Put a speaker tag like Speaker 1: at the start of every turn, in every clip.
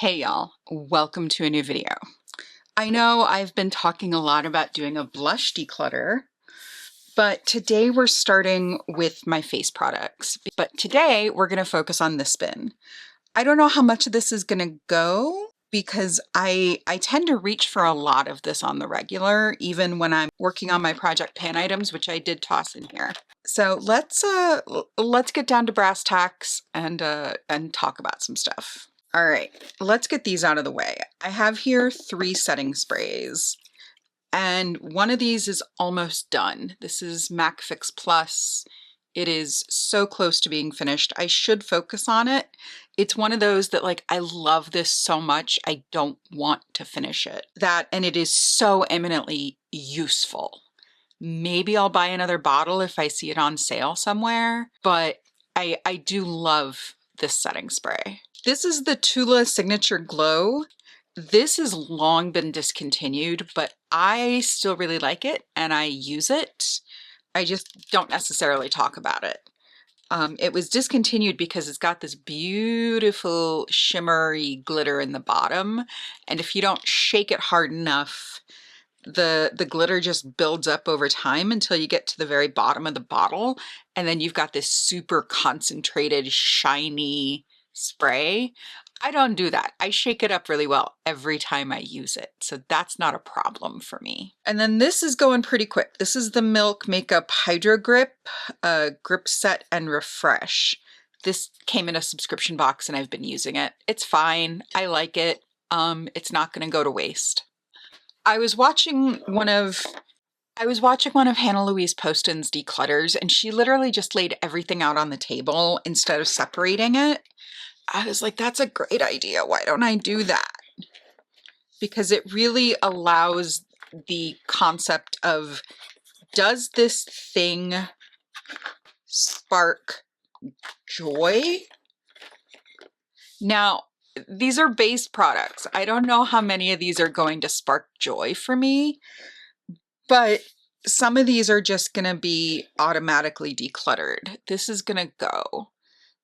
Speaker 1: Hey y'all, welcome to a new video. I know I've been talking a lot about doing a blush declutter, but today we're starting with my face products. But today we're going to focus on this bin. I don't know how much of this is going to go because I tend to reach for a lot of this on the regular, even when I'm working on my project pan items, which I did toss in here. So let's get down to brass tacks and talk about some stuff. All right, let's get these out of the way. I have here 3 setting sprays, and one of these is almost done. This is MAC Fix Plus. It is so close to being finished. I should focus on it. It's one of those that, like, I love this so much, I don't want to finish it. And it is so eminently useful. Maybe I'll buy another bottle if I see it on sale somewhere, but I do love this setting spray. This is the Tula Signature Glow. This has long been discontinued, but I still really like it and I use it. I just don't necessarily talk about it. It was discontinued because it's got this beautiful shimmery glitter in the bottom, and if you don't shake it hard enough, the glitter just builds up over time until you get to the very bottom of the bottle, and then you've got this super concentrated, shiny spray. I don't do that. I shake it up really well every time I use it, so that's not a problem for me. And then this is going pretty quick. This is the Milk Makeup Hydro Grip, Grip Set and Refresh. This came in a subscription box and I've been using it. It's fine. I like it. It's not going to go to waste. I was watching one of Hannah Louise Poston's declutters, and she literally just laid everything out on the table instead of separating it. I was like, that's a great idea. Why don't I do that? Because it really allows the concept of, does this thing spark joy? Now, these are base products. I don't know how many of these are going to spark joy for me, but some of these are just going to be automatically decluttered. This is going to go.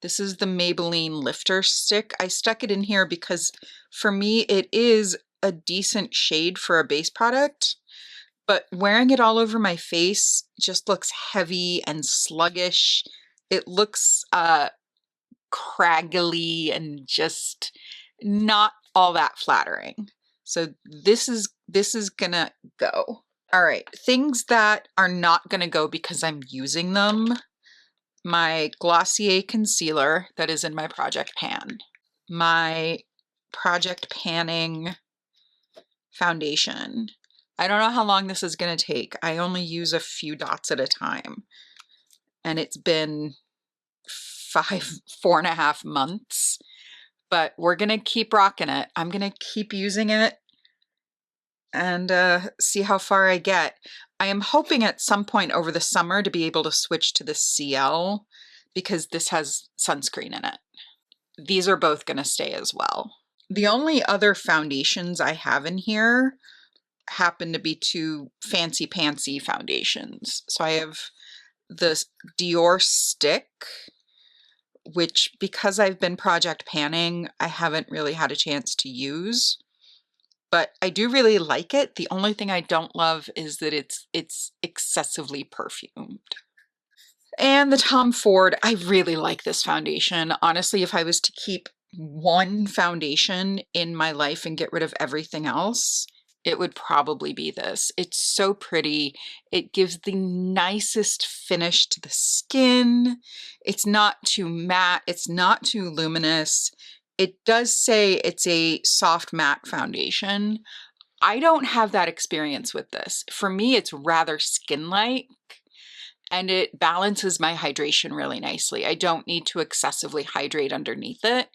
Speaker 1: This is the Maybelline Lifter Stick. I stuck it in here because for me it is a decent shade for a base product, but wearing it all over my face just looks heavy and sluggish. It looks craggly and just not all that flattering. So this is gonna go. All right, things that are not gonna go because I'm using them. My Glossier concealer that is in my project pan, my project panning foundation. I don't know how long this is going to take. I only use a few dots at a time, and it's been 4.5 months, but we're going to keep rocking it. I'm going to keep using it and see how far I get. I am hoping at some point over the summer to be able to switch to the CL because this has sunscreen in it. These are both going to stay as well. The only other foundations I have in here happen to be 2 fancy pantsy foundations. So I have the Dior Stick, which because I've been project panning, I haven't really had a chance to use. But I do really like it. The only thing I don't love is that it's excessively perfumed. And the Tom Ford, I really like this foundation. Honestly, if I was to keep one foundation in my life and get rid of everything else, it would probably be this. It's so pretty. It gives the nicest finish to the skin. It's not too matte. It's not too luminous. It does say it's a soft matte foundation. I don't have that experience with this. For me, it's rather skin-like, and it balances my hydration really nicely. I don't need to excessively hydrate underneath it,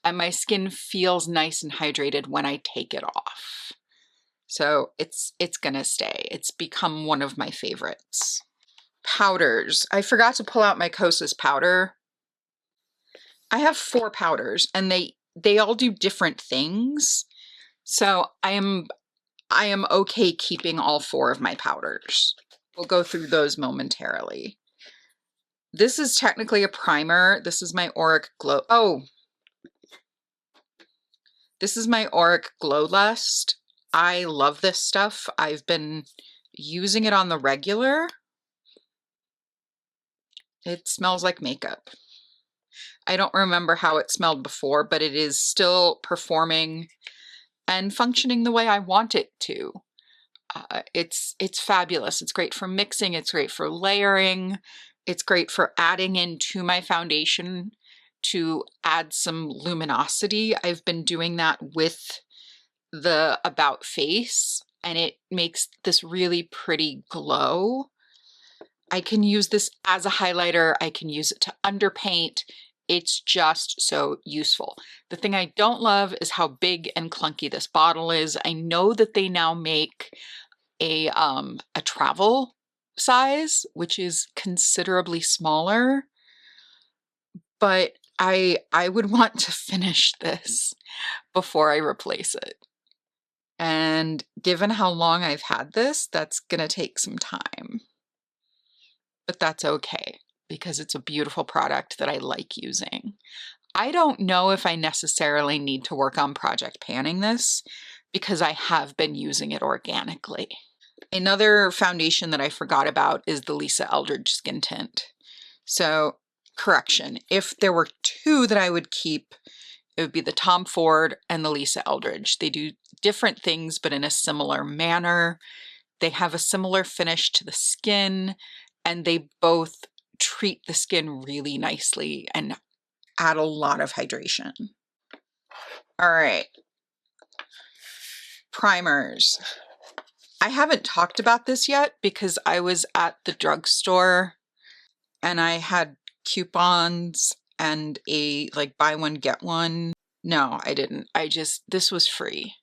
Speaker 1: and my skin feels nice and hydrated when I take it off. So it's gonna stay. It's become one of my favorites. Powders. I forgot to pull out my Kosas powder. I have 4 powders, and they all do different things. So I am okay keeping all 4 of my powders. We'll go through those momentarily. This is technically a primer. This is my Auric Glow. Oh, This is my Auric Glow Lust. I love this stuff. I've been using it on the regular. It smells like makeup. I don't remember how it smelled before, but it is still performing and functioning the way I want it to. It's fabulous. It's great for mixing. It's great for layering. It's great for adding into my foundation to add some luminosity. I've been doing that with the About Face, and it makes this really pretty glow. I can use this as a highlighter. I can use it to underpaint. It's just so useful. The thing I don't love is how big and clunky this bottle is. I know that they now make a travel size, which is considerably smaller, but I would want to finish this before I replace it. And given how long I've had this, that's gonna take some time. But that's okay, because it's a beautiful product that I like using. I don't know if I necessarily need to work on project panning this, because I have been using it organically. Another foundation that I forgot about is the Lisa Eldridge Skin Tint. So, correction, if there were two that I would keep, it would be the Tom Ford and the Lisa Eldridge. They do different things, but in a similar manner. They have a similar finish to the skin, and they both treat the skin really nicely and add a lot of hydration. All right. Primers. I haven't talked about this yet because I was at the drugstore and I had coupons and a like buy one, get one. No, I didn't. This was free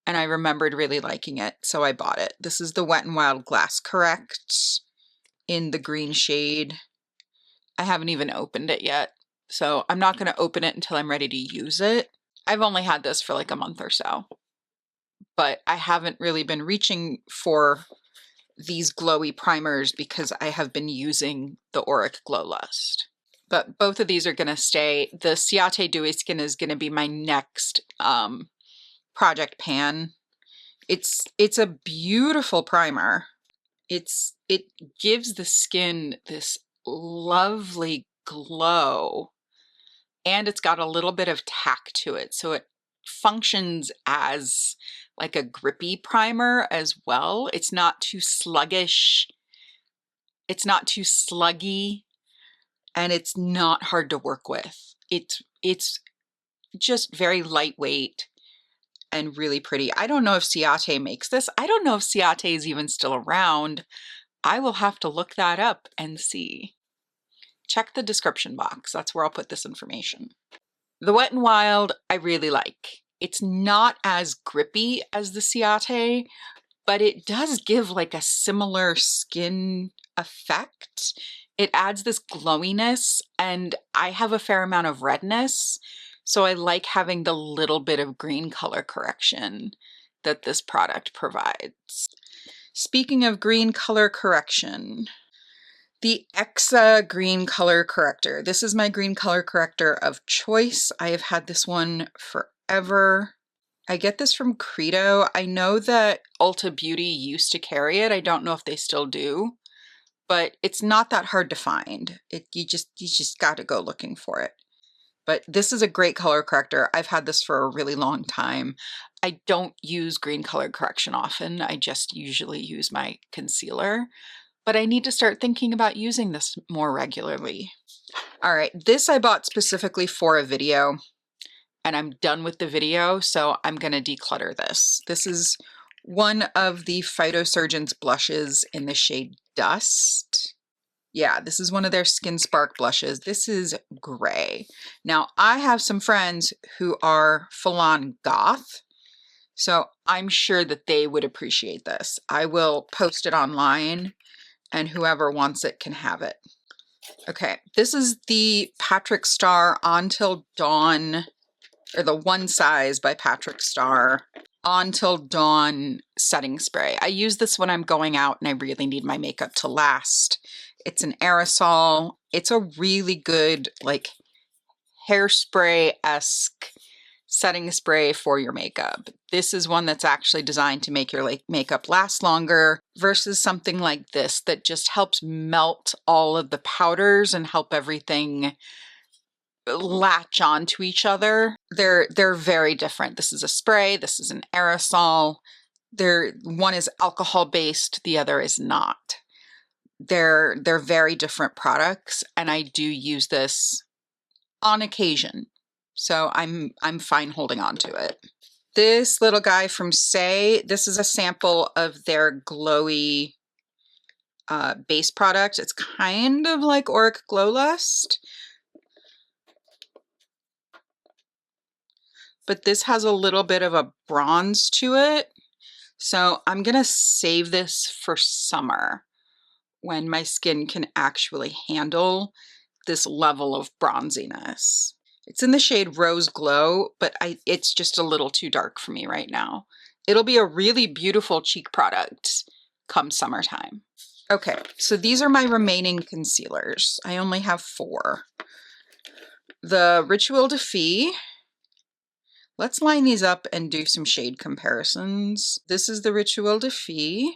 Speaker 1: and I remembered really liking it, so I bought it. This is the Wet n Wild Glass Correct in the green shade. I haven't even opened it yet, so I'm not going to open it until I'm ready to use it. I've only had this for like a month or so, but I haven't really been reaching for these glowy primers because I have been using the Auric Glow Lust. But both of these are going to stay. The Ciate Dewy Skin is going to be my next project pan. It's a beautiful primer. It gives the skin this lovely glow, and it's got a little bit of tack to it, so it functions as like a grippy primer as well. It's not too sluggish, it's not too sluggy, and it's not hard to work with. It's just very lightweight and really pretty. I don't know if Ciate makes this. I don't know if Ciate is even still around. I will have to look that up and see. Check the description box. That's where I'll put this information. The Wet n Wild I really like. It's not as grippy as the Ciate, but it does give like a similar skin effect. It adds this glowiness, and I have a fair amount of redness, so I like having the little bit of green color correction that this product provides. Speaking of green color correction, the Exa Green Color Corrector. This is my green color corrector of choice. I have had this one forever. I get this from Credo. I know that Ulta Beauty used to carry it. I don't know if they still do, but it's not that hard to find. You just got to go looking for it. But this is a great color corrector. I've had this for a really long time. I don't use green color correction often. I just usually use my concealer, but I need to start thinking about using this more regularly. All right, this I bought specifically for a video, and I'm done with the video, so I'm gonna declutter this. This is one of the Phytosurgeon's blushes in the shade Dust. Yeah, this is one of their Skin Spark blushes. This is gray. Now, I have some friends who are full-on goth, so I'm sure that they would appreciate this. I will post it online, and whoever wants it can have it. Okay, this is the Patrick Star On Till Dawn, or the One Size by Patrick Star On Till Dawn setting spray. I use this when I'm going out and I really need my makeup to last. It's an aerosol. It's a really good, like, hairspray-esque setting spray for your makeup. This is one that's actually designed to make your makeup last longer versus something like this that just helps melt all of the powders and help everything latch onto each other. They're very different. This is a spray, this is an aerosol. One is alcohol based, the other is not. They're very different products, and I do use this on occasion. So I'm fine holding on to it. This little guy from Ciate, this is a sample of their glowy base product. It's kind of like Auric Glow Lust, but this has a little bit of a bronze to it. So I'm gonna save this for summer when my skin can actually handle this level of bronziness. It's in the shade Rose Glow, but it's just a little too dark for me right now. It'll be a really beautiful cheek product come summertime. Okay, so these are my remaining concealers. I only have 4. The Ritual Defy. Let's line these up and do some shade comparisons. This is the Ritual Defy.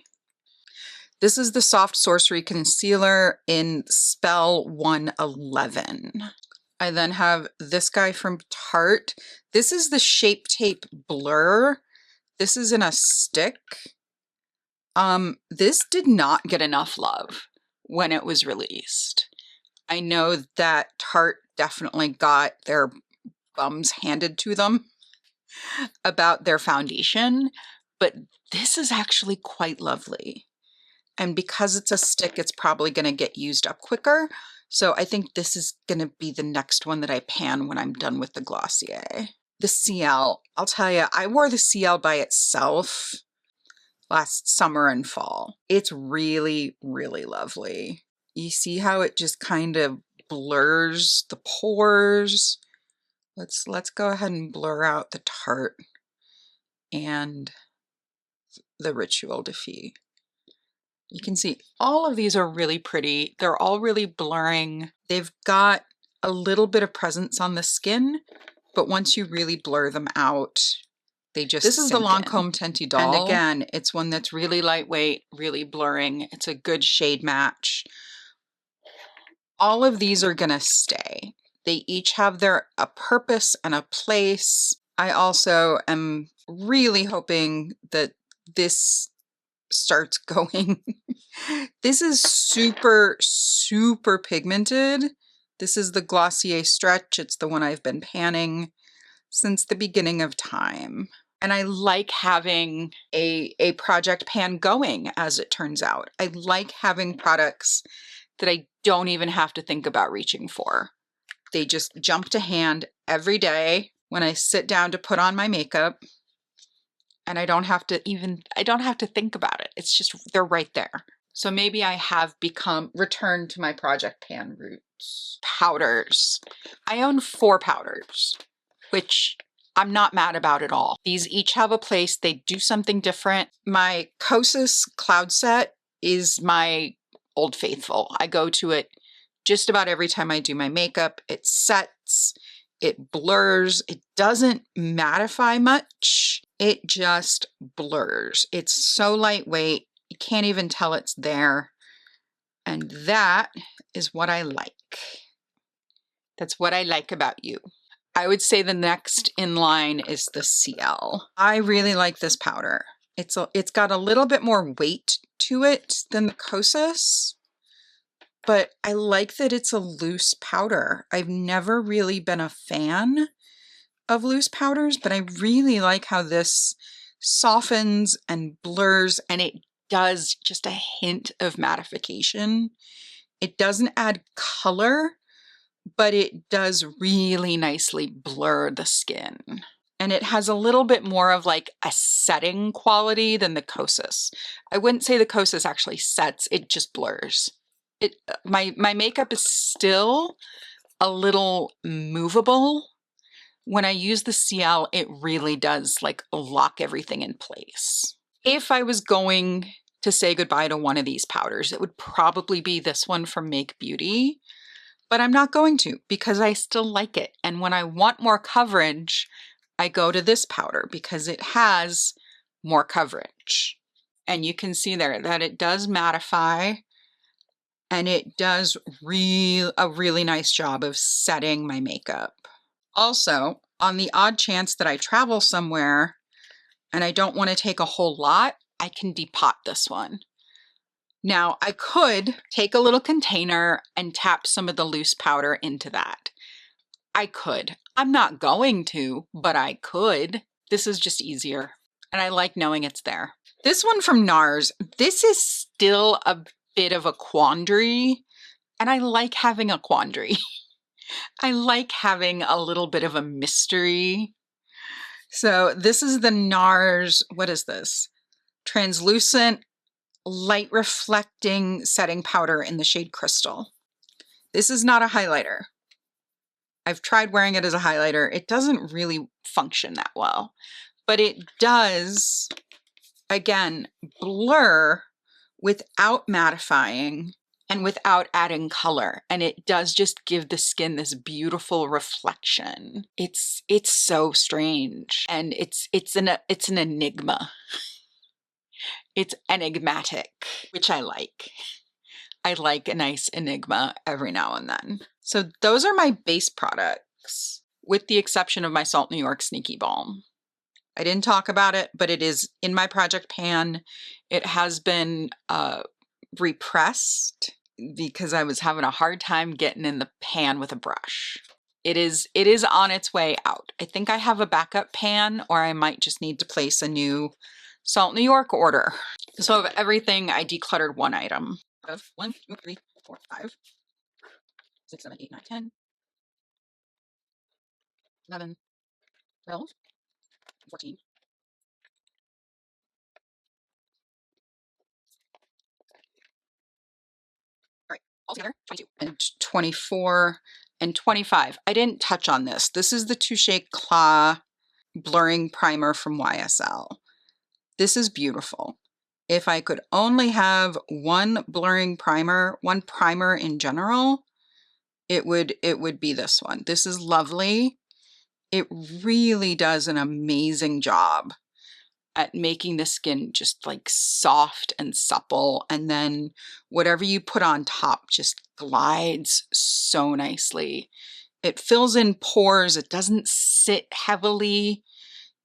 Speaker 1: This is the Soft Sorcery Concealer in Spell 111. I then have this guy from Tarte. This is the Shape Tape Blur. This is in a stick. This did not get enough love when it was released. I know that Tarte definitely got their bums handed to them about their foundation, but this is actually quite lovely. And because it's a stick, it's probably going to get used up quicker. So I think this is going to be the next one that I pan when I'm done with the Glossier. The CL, I'll tell you, I wore the CL by itself last summer and fall. It's really, really lovely. You see how it just kind of blurs the pores. Let's go ahead and blur out the Tarte and the Ritual Defy. You can see all of these are really pretty. They're all really blurring. They've got a little bit of presence on the skin, but once you really blur them out, they just This is the Lancome Tinty Doll. And again, it's one that's really lightweight, really blurring. It's a good shade match. All of these are gonna stay. They each have a purpose and a place. I also am really hoping that this starts going. This is super, super pigmented. This is the Glossier Stretch. It's the one I've been panning since the beginning of time. And I like having a project pan going, as it turns out. I like having products that I don't even have to think about reaching for. They just jump to hand every day when I sit down to put on my makeup. And I don't have to think about it. It's just, they're right there. So maybe I have returned to my project pan roots. Powders. I own 4 powders, which I'm not mad about at all. These each have a place. They do something different. My Kosas Cloud Set is my old faithful. I go to it just about every time I do my makeup. It sets, it blurs, it doesn't mattify much. It just blurs. It's so lightweight, you can't even tell it's there. And that is what I like. That's what I like about you. I would say the next in line is the CL. I really like this powder. It's got a little bit more weight to it than the Kosas, but I like that it's a loose powder. I've never really been a fan of loose powders, but I really like how this softens and blurs, and it does just a hint of mattification. It doesn't add color, but it does really nicely blur the skin. And it has a little bit more of like a setting quality than the Kosas. I wouldn't say the Kosas actually sets, it just blurs. My makeup is still a little movable. When I use the CL, it really does like lock everything in place. If I was going to say goodbye to one of these powders, it would probably be this one from Make Beauty, but I'm not going to because I still like it. And when I want more coverage, I go to this powder because it has more coverage. And you can see there that it does mattify, and it does a really nice job of setting my makeup. Also, on the odd chance that I travel somewhere and I don't want to take a whole lot, I can depot this one. Now, I could take a little container and tap some of the loose powder into that. I could. I'm not going to, but I could. This is just easier, and I like knowing it's there. This one from NARS, this is still a bit of a quandary, and I like having a quandary. I like having a little bit of a mystery. So this is the NARS, what is this? Translucent Light Reflecting Setting Powder in the shade Crystal. This is not a highlighter. I've tried wearing it as a highlighter. It doesn't really function that well, but it does, again, blur without mattifying and without adding color. And it does just give the skin this beautiful reflection. It's so strange. And it's an enigma. It's enigmatic, which I like. I like a nice enigma every now and then. So those are my base products, with the exception of my Salt New York Sneaky Balm. I didn't talk about it, but it is in my project pan. It has been repressed because I was having a hard time getting in the pan with a brush. It is on its way out. I think I have a backup pan, or I might just need to place a new Salt New York order. So of everything, I decluttered one item. Of 1, 2, 3, 4, 5, 6, 7, 8, 9, 10, 11, 12, 14. All right, altogether 22 and 24 and 25. I didn't touch on this. This is the Touche Claw Blurring Primer from YSL. This is beautiful. If I could only have one blurring primer, one primer in general, it would be this one. This is lovely. It really does an amazing job at making the skin just like soft and supple, and then whatever you put on top just glides so nicely. It fills in pores, it doesn't sit heavily.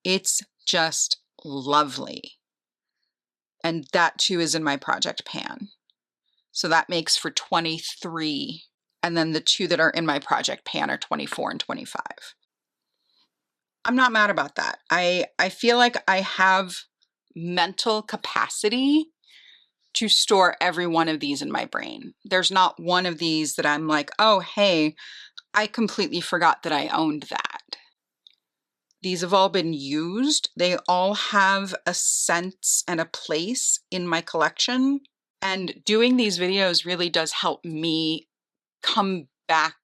Speaker 1: It's just lovely. And that too is in my project pan. So that makes for 23. And then the two that are in my project pan are 24 and 25. I'm not mad about that. I feel like I have mental capacity to store every one of these in my brain. There's not one of these that I'm like, oh, hey, I completely forgot that I owned that. These have all been used. They all have a sense and a place in my collection. And doing these videos really does help me come back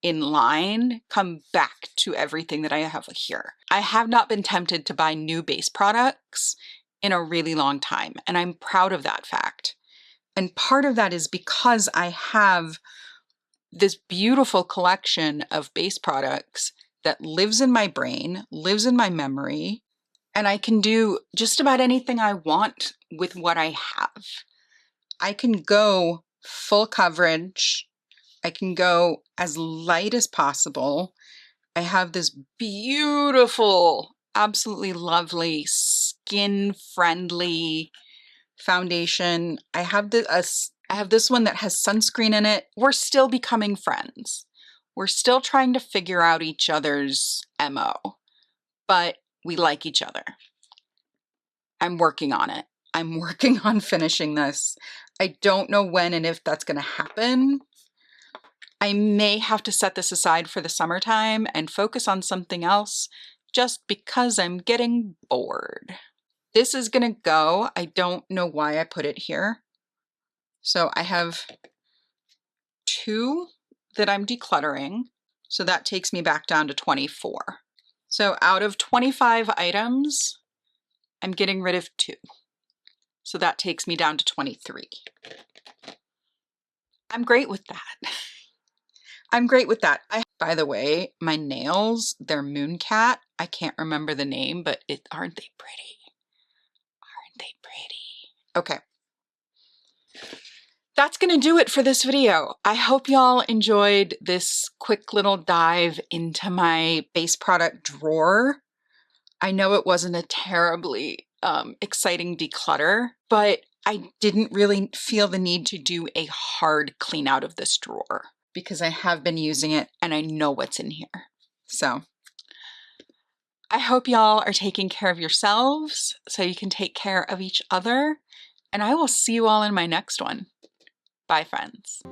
Speaker 1: in line, come back to everything that I have here. I have not been tempted to buy new base products in a really long time, and I'm proud of that fact. And part of that is because I have this beautiful collection of base products that lives in my brain, lives in my memory, and I can do just about anything I want with what I have. I can go full coverage. I can go as light as possible. I have this beautiful, absolutely lovely, skin-friendly foundation. I have this one that has sunscreen in it. We're still becoming friends. We're still trying to figure out each other's MO, but we like each other. I'm working on it. I'm working on finishing this. I don't know when and if that's going to happen. I may have to set this aside for the summertime and focus on something else just because I'm getting bored. This is going to go. I don't know why I put it here. So I have 2 that I'm decluttering. So that takes me back down to 24. So out of 25 items, I'm getting rid of 2. So that takes me down to 23. I'm great with that. I'm great with that. By the way, my nails, they're Mooncat. I can't remember the name, but aren't they pretty? Aren't they pretty? Okay. That's gonna do it for this video. I hope y'all enjoyed this quick little dive into my base product drawer. I know it wasn't a terribly exciting declutter, but I didn't really feel the need to do a hard clean out of this drawer because I have been using it and I know what's in here. So I hope y'all are taking care of yourselves so you can take care of each other, and I will see you all in my next one. Bye, friends.